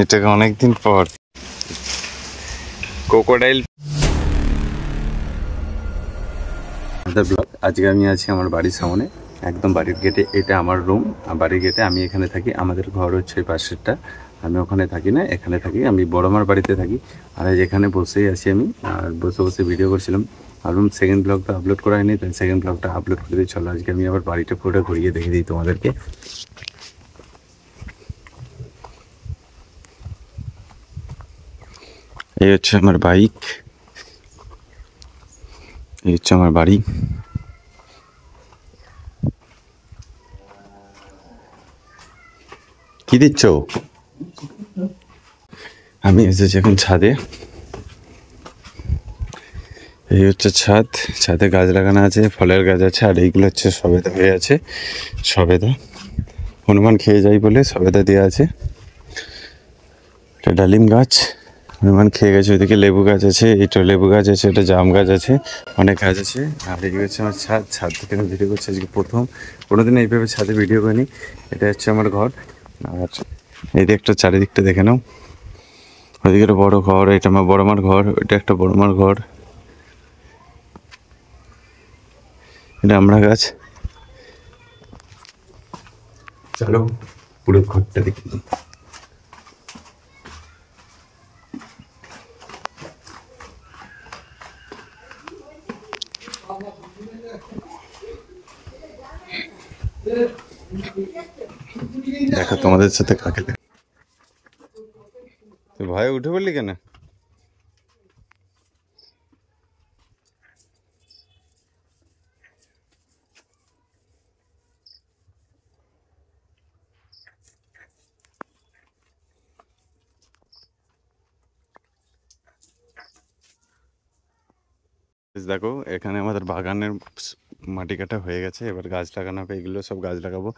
এটাকে অনেকদিন পর ক্রোকোডাইল ব্লগ। আজকে আমি আছি আমার বাড়ির সামনে, একদম বাড়ির গেটে। এটা আমার রুম, বাড়ির গেটে আমি এখানে থাকি। আমাদের ঘর হচ্ছে পাশেরটা, আমি ওখানে থাকি না, এখানে থাকি। আমি বড় মার বাড়িতে থাকি। আর এখানে বসেই আছি আমি, আর বসে বসে ভিডিও করছিলাম। ভাবলাম সেকেন্ড ব্লগটা আপলোড করা হয়নি, তাই সেকেন্ড ব্লগটা আপলোড করে দিই। চলো আজকে আমি আবার বাড়িটা পুরোটা ঘুরিয়ে দেখে দিই তোমাদেরকে। এই হচ্ছে আমার বাইক, এই হচ্ছে আমার বাড়ি। কি দিচ্ছ? আমি এসেছি এখন ছাদে। এই হচ্ছে ছাদ, ছাদে গাছ লাগানো আছে, ফলের গাছ আছে। আর এইগুলো হচ্ছে সবেদা হয়ে আছে, সবেদা। হনুমান খেয়ে যায় বলে সবেদা দেওয়া আছে। এটা ডালিম গাছ, হনুমান খেয়ে গেছে। ওইদিকে লেবু গাছ আছে, এটা লেবু গাছ আছে, এটা জাম গাছ আছে, অনেক গাছ আছে। আর এই হচ্ছে আমার ছাদ, ছাদ থেকে আমি ভিডিও করছি আজকে প্রথম। কোনোদিন এইভাবে ছাদে ভিডিও করিনি। এটা হচ্ছে আমার ঘর। আর এই দিকটা চারিদিকটা দেখে নাও। ওইদিকে একটা বড় ঘর, এটা আমার বড় মার ঘর, ওইটা একটা বড় মার ঘর। এটা আমরা গাছ। চলো পুরো ঘরটা দেখি। দেখো তোমাদের সাথে কাকে তুই ভয়ে উঠে পড়লি কেন? দেখো এখানে আমাদের বাগানের মাটি কাটা হয়ে গেছে, এবার গাছ লাগানো হবে। এগুলো সব গাছ লাগাবো।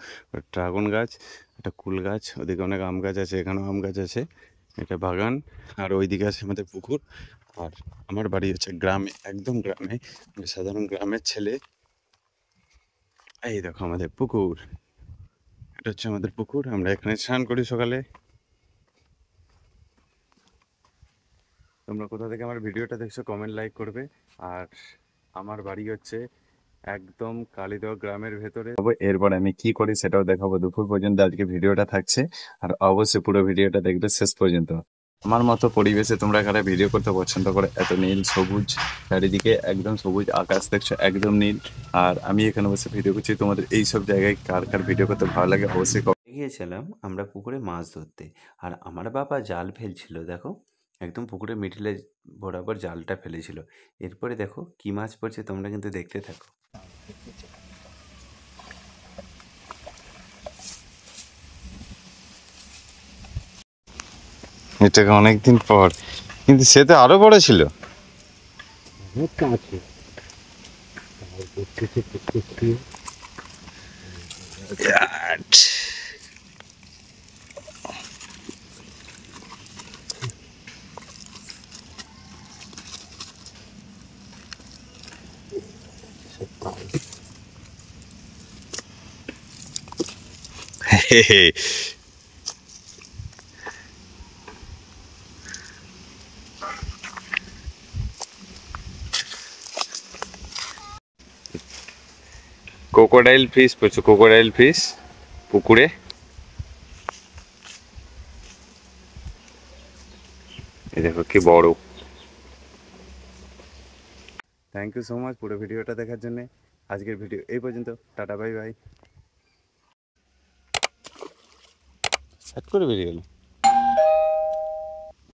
ড্রাগন গাছ, একটা কুল গাছ, ওদিকে অনেক আম গাছ আছে, এখানেও আম গাছ আছে। এটা বাগান। আর ওইদিকে আছে আমাদের পুকুর। আর আমার বাড়ি হচ্ছে গ্রামে, একদম গ্রামে, আমি সাধারণ গ্রামের ছেলে। এই দেখো আমাদের পুকুর, এটা হচ্ছে আমাদের পুকুর। আমরা এখানে স্নান করি সকালে। তোমরা কোথা থেকে আমার ভিডিওটা দেখছো কমেন্ট লাইক করবে। আর আমার বাড়ি হচ্ছে একদম কালিদহ গ্রামের ভেতরে। এরপর আমি কি করি সেটাও দেখাবো। দুপুর পর্যন্ত আজকে ভিডিওটা থাকছে, আর অবশ্যই পুরো ভিডিওটা দেখবে শেষ পর্যন্ত। আমার মতো পরিবেশে তোমরা কারা ভিডিও করতে পছন্দ করে? এত নীল সবুজ চারিদিকে, একদম সবুজ আকাশ দেখছো, একদম নীল। আর আমি এখানে বসে ভিডিও করছি। তোমাদের এই সব জায়গায় কার কার ভিডিও করতে ভালো লাগে অবশ্যই। গিয়েছিলাম আমরা পুকুরে মাছ ধরতে, আর আমার বাবা জাল ফেলছিল। দেখো একদম পুকুরের মিডিলে বরাবর জালটা ফেলেছিল। এরপরে দেখো কি মাছ পড়ছে, তোমরা কিন্তু দেখতে থাকো। এটাকে অনেকদিন পর, কিন্তু সে তো আরো বড় ছিল। ক্রোকোডাইল ফিশ পড়ছে, ক্রোকোডাইল ফিশ পুকুরে। এই দেখো কি বড়। থ্যাংক ইউ সো মাচ পুরো ভিডিওটা দেখার জন্য। আজকের ভিডিও এই পর্যন্ত। Tata bye bye. সেট করে বেরিয়ে গেল।